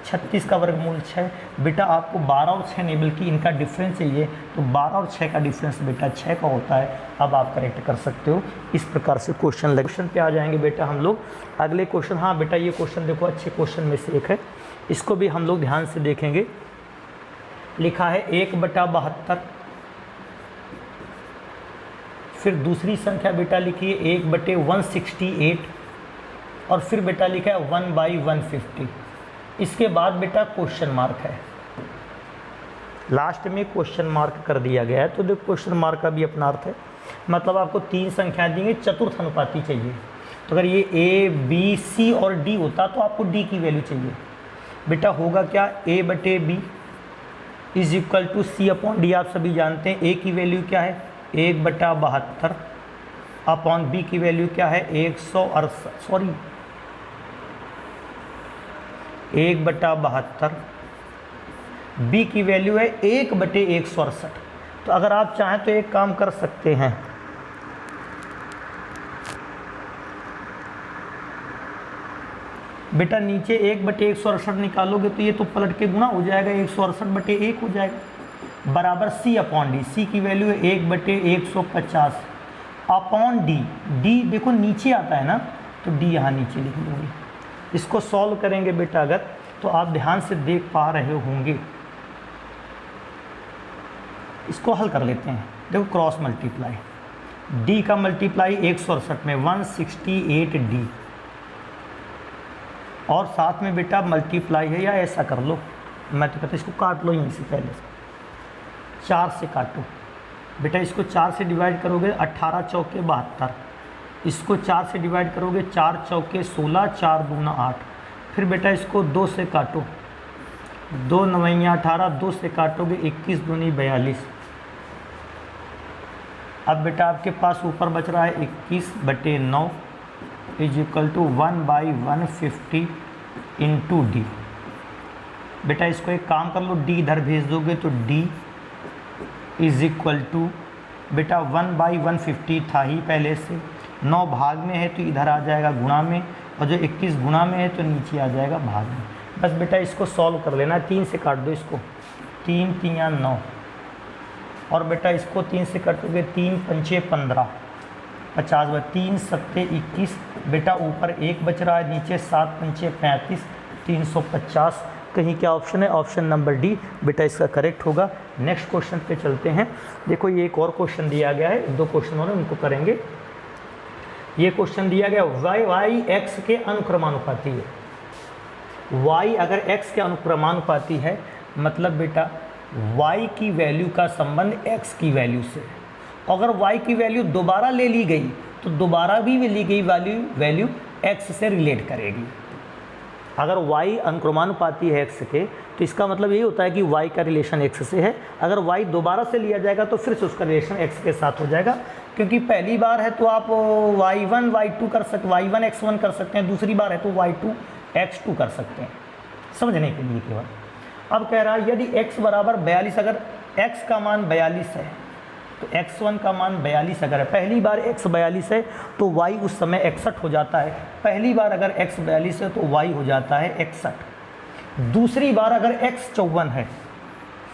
36 का वर्गमूल 6। बेटा आपको 12 और 6 नेबल की इनका डिफरेंस चाहिए, तो 12 और 6 का डिफरेंस बेटा 6 का होता है। अब आप करेक्ट कर सकते हो। इस प्रकार से क्वेश्चन पे आ जाएंगे बेटा हम लोग। अगले क्वेश्चन, हाँ बेटा ये क्वेश्चन देखो अच्छे क्वेश्चन में से एक है, इसको भी हम लोग ध्यान से देखेंगे। लिखा है 1/72, फिर दूसरी संख्या बेटा लिखिए 1/168 और फिर बेटा लिखा है 1/150। इसके बाद बेटा क्वेश्चन मार्क है, लास्ट में क्वेश्चन मार्क कर दिया गया है। तो देखो क्वेश्चन मार्क का भी अपना अर्थ है, मतलब आपको 3 संख्याएं देंगे, चतुर्थ अनुपाती चाहिए। तो अगर ये A, B, C और D होता तो आपको D की वैल्यू चाहिए। बेटा होगा क्या, A/B is equal to C/D। आप सभी जानते हैं A की वैल्यू क्या है 1/72 अपॉन B की वैल्यू क्या है 1/72, B की वैल्यू है 1/168। तो अगर आप चाहें तो एक काम कर सकते हैं, बेटा नीचे 1/168 निकालोगे तो ये तो पलट के गुना हो जाएगा, 168/1 हो जाएगा, बराबर C/D। C की वैल्यू है 1/150। अपॉन डी, डी देखो नीचे आता है ना, तो डी यहाँ नीचे लिख लूँगी। इसको सॉल्व करेंगे बेटा अगर, तो आप ध्यान से देख पा रहे होंगे। इसको हल कर लेते हैं। देखो क्रॉस मल्टीप्लाई, डी का मल्टीप्लाई 168 में 168 डी, और साथ में बेटा मल्टीप्लाई है, या ऐसा कर लो, मैं तो कहता इसको काट लो यहीं से, पहले 4 से काटो बेटा। इसको 4 से डिवाइड करोगे 18 चौके 72, इसको 4 से डिवाइड करोगे 4 चौके 16, 4 दूना 8। फिर बेटा इसको 2 से काटो, 2 नवैया 18, 2 से काटोगे 21 दूनी 42। अब बेटा आपके पास ऊपर बच रहा है 21/9 is equal to 1/150 into D. बेटा इसको एक काम कर लो, डी इधर भेज दोगे तो डी इज इक्वल टू बेटा 1/150 था ही पहले से, 9 भाग में है तो इधर आ जाएगा गुणा में, और जो 21 गुणा में है तो नीचे आ जाएगा भाग में। बस बेटा इसको सॉल्व कर लेना, 3 से काट दो इसको, 3 3 9, और बेटा इसको 3 से काटोगे 3 पंचे 15, 50 3 7 21। बेटा ऊपर 1 बच रहा है, नीचे 7 पंचे 35, 350। कहीं क्या ऑप्शन है? ऑप्शन नंबर डी बेटा इसका करेक्ट होगा। नेक्स्ट क्वेश्चन पे चलते हैं। देखो ये एक और क्वेश्चन दिया गया है, 2 क्वेश्चन और उनको करेंगे। ये क्वेश्चन दिया गया y x के अनुक्रमानुपाती है। y अगर x के अनुक्रमानुपाती है, मतलब बेटा y की वैल्यू का संबंध x की वैल्यू से। अगर y की वैल्यू दोबारा ले ली गई तो दोबारा भी ली गई वैल्यू x से रिलेट करेगी। अगर y अनुक्रमानुपाती है x के, तो इसका मतलब ये होता है कि y का रिलेशन x से है। अगर y दोबारा से लिया जाएगा तो फिर से उसका रिलेशन x के साथ हो जाएगा, क्योंकि पहली बार है तो आप y1 y2 कर सकते, y1 x1 कर सकते हैं, दूसरी बार है तो y2 x2 कर सकते हैं, समझने के लिए केवल। अब कह रहा है यदि x बराबर 42, अगर x का मान 42 है तो x1 का मान 42 अगर है, पहली बार x 42 है तो y उस समय 61 हो जाता है। पहली बार अगर x 42 है तो y हो जाता है 61। दूसरी बार अगर x 54 है,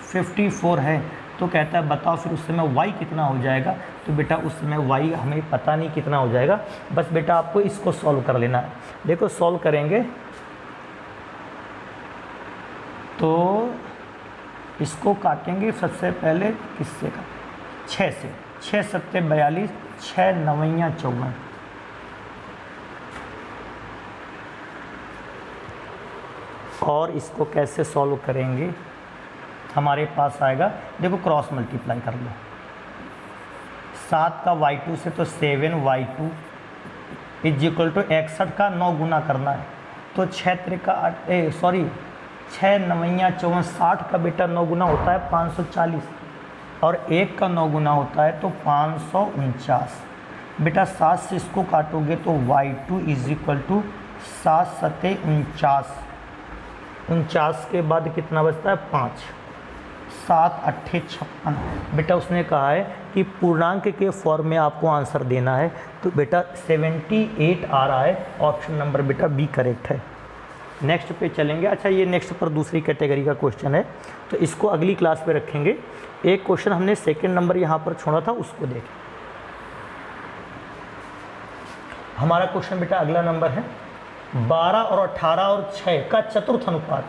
54 है, तो कहता है बताओ फिर उस समय y कितना हो जाएगा। तो बेटा उस समय y हमें पता नहीं कितना हो जाएगा, बस बेटा आपको इसको सॉल्व कर लेना है। देखो सॉल्व करेंगे तो इसको काटेंगे सबसे पहले किससे का, 6 से, 6 7 42, 6 9 54। और इसको कैसे सॉल्व करेंगे, हमारे पास आएगा, देखो क्रॉस मल्टीप्लाई कर लो, 7 का y2 से तो 7y2 इज इक्वल टू 61 का 9 गुना करना है, तो 6 का 6 9 54, 60 का बेटा 9 गुना होता है 540, और 1 का 9 गुना होता है तो 549। बेटा 7 से इसको काटोगे तो y2 इज इक्वल टू 7 7 49, 49 के बाद कितना बचता है 5, 7 8 56। बेटा उसने कहा है कि पूर्णांक के फॉर्म में आपको आंसर देना है, तो बेटा 78 आ रहा है, ऑप्शन नंबर बेटा बी करेक्ट है। नेक्स्ट पे चलेंगे। अच्छा ये नेक्स्ट पर दूसरी कैटेगरी का क्वेश्चन है, तो इसको अगली क्लास पे रखेंगे। एक क्वेश्चन हमने सेकंड नंबर यहाँ पर छोड़ा था, उसको देखें। हमारा क्वेश्चन बेटा अगला नंबर है 12 और 18 और 6 का चतुर्थ अनुपात।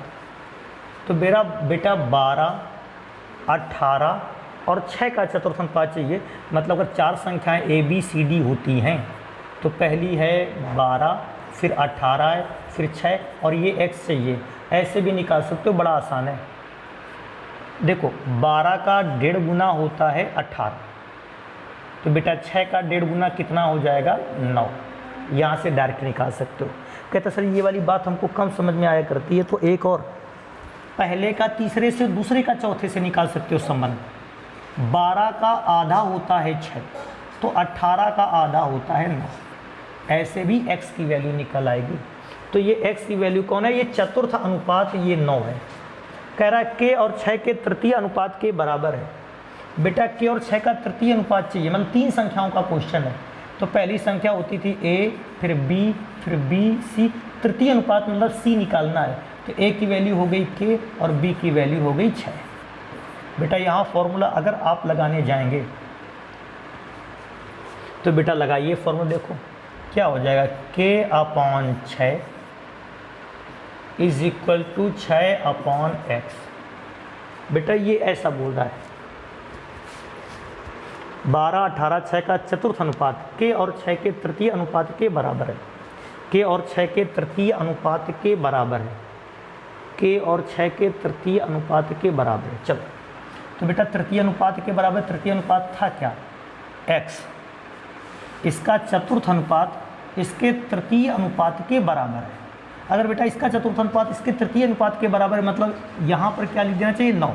तो मेरा बेटा 12, 18 और 6 का चतुर्थ अनुपात चाहिए। मतलब अगर 4 संख्याएं ABCD होती हैं तो पहली है 12, फिर 18 है, फिर 6 और ये x चाहिए। ऐसे भी निकाल सकते हो, बड़ा आसान है। देखो 12 का 1.5 गुना होता है 18, तो बेटा 6 का 1.5 गुना कितना हो जाएगा 9। यहाँ से डायरेक्ट निकाल सकते हो। कहते सर ये वाली बात हमको कम समझ में आया करती है, तो एक और, पहले का तीसरे से, दूसरे का चौथे से निकाल सकते हो संबंध। 12 का आधा होता है 6, तो 18 का आधा होता है 9। ऐसे भी x की वैल्यू निकल आएगी। तो ये x की वैल्यू कौन है, ये चतुर्थ अनुपात, ये 9 है। कह रहा है k और 6 के तृतीय अनुपात के बराबर है। बेटा k और 6 का तृतीय अनुपात चाहिए, मतलब 3 संख्याओं का क्वेश्चन है। तो पहली संख्या होती थी a, फिर b, फिर b, c, तृतीय अनुपात मतलब c निकालना है। तो a की वैल्यू हो गई k और b की वैल्यू हो गई 6। बेटा यहाँ फॉर्मूला अगर आप लगाने जाएंगे तो तो बेटा लगाइए फॉर्मूला, देखो क्या हो जाएगा, k/6 is equal to 6/x। बेटा ये ऐसा बोल रहा है 12, 18, 6 का चतुर्थ अनुपात k और 6 के तृतीय अनुपात के बराबर है। k और 6 के तृतीय अनुपात के बराबर है। k और 6 के तृतीय अनुपात के बराबर है। चलो तो बेटा तृतीय अनुपात के बराबर, तृतीय अनुपात था क्या, x, इसका चतुर्थ अनुपात इसके तृतीय अनुपात के बराबर है। अगर बेटा इसका चतुर्थ अनुपात इसके तृतीय अनुपात के बराबर है, मतलब यहाँ पर क्या लिख देना चाहिए, 9।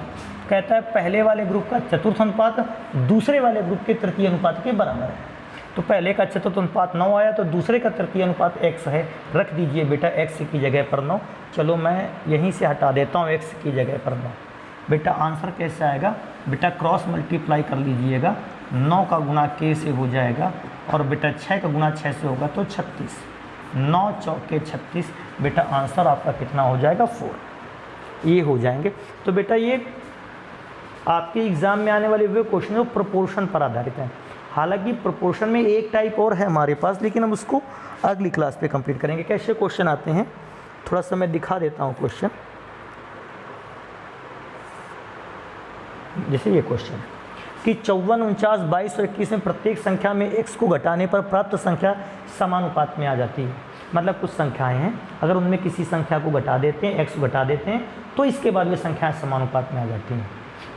कहता है पहले वाले ग्रुप का चतुर्थ अनुपात दूसरे वाले ग्रुप के तृतीय अनुपात के बराबर है। तो पहले का चतुर्थ अनुपात 9 आया, तो दूसरे का तृतीय अनुपात x है। रख दीजिए बेटा x की जगह पर 9। चलो मैं यहीं से हटा देता हूँ x की जगह पर 9। बेटा आंसर कैसे आएगा, बेटा क्रॉस मल्टीप्लाई कर लीजिएगा, 9 का गुणा k से हो जाएगा और बेटा 6 का गुणा 6 से होगा तो 36, 9 चौके 36। बेटा आंसर आपका कितना हो जाएगा, 4। ये हो जाएंगे। तो बेटा ये आपके एग्ज़ाम में आने वाले वे क्वेश्चन जो प्रोपोर्शन पर आधारित हैं। हालांकि प्रोपोर्शन में एक टाइप और है हमारे पास, लेकिन हम उसको अगली क्लास पे कंप्लीट करेंगे। कैसे क्वेश्चन आते हैं थोड़ा सा मैं दिखा देता हूँ क्वेश्चन। जैसे ये क्वेश्चन कि 54, 49, 22 और 21 में प्रत्येक संख्या में x को घटाने पर प्राप्त संख्या समानुपात में आ जाती है। मतलब कुछ संख्याएं हैं, अगर उनमें किसी संख्या को घटा देते हैं, x को घटा देते हैं, तो इसके बाद वे संख्याएं समानुपात में आ जाती हैं।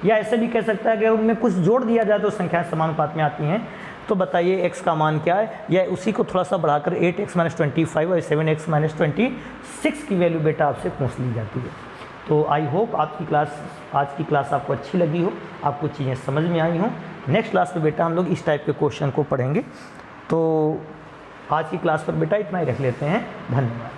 या ऐसे भी कह सकता है कि अगर उनमें कुछ जोड़ दिया जाए तो संख्याएं समानुपात में आती हैं। तो बताइए x का मान क्या है, या उसी को थोड़ा सा बढ़ाकर 8x - 25 और 7x - 26 की वैल्यू बेटा आपसे पूछ ली जाती है। तो आई होप आज की क्लास आपको अच्छी लगी हो, आपको चीज़ें समझ में आई हों। नेक्स्ट क्लास में बेटा हम लोग इस टाइप के क्वेश्चन को पढ़ेंगे। तो आज की क्लास पर बेटा इतना ही रख लेते हैं। धन्यवाद।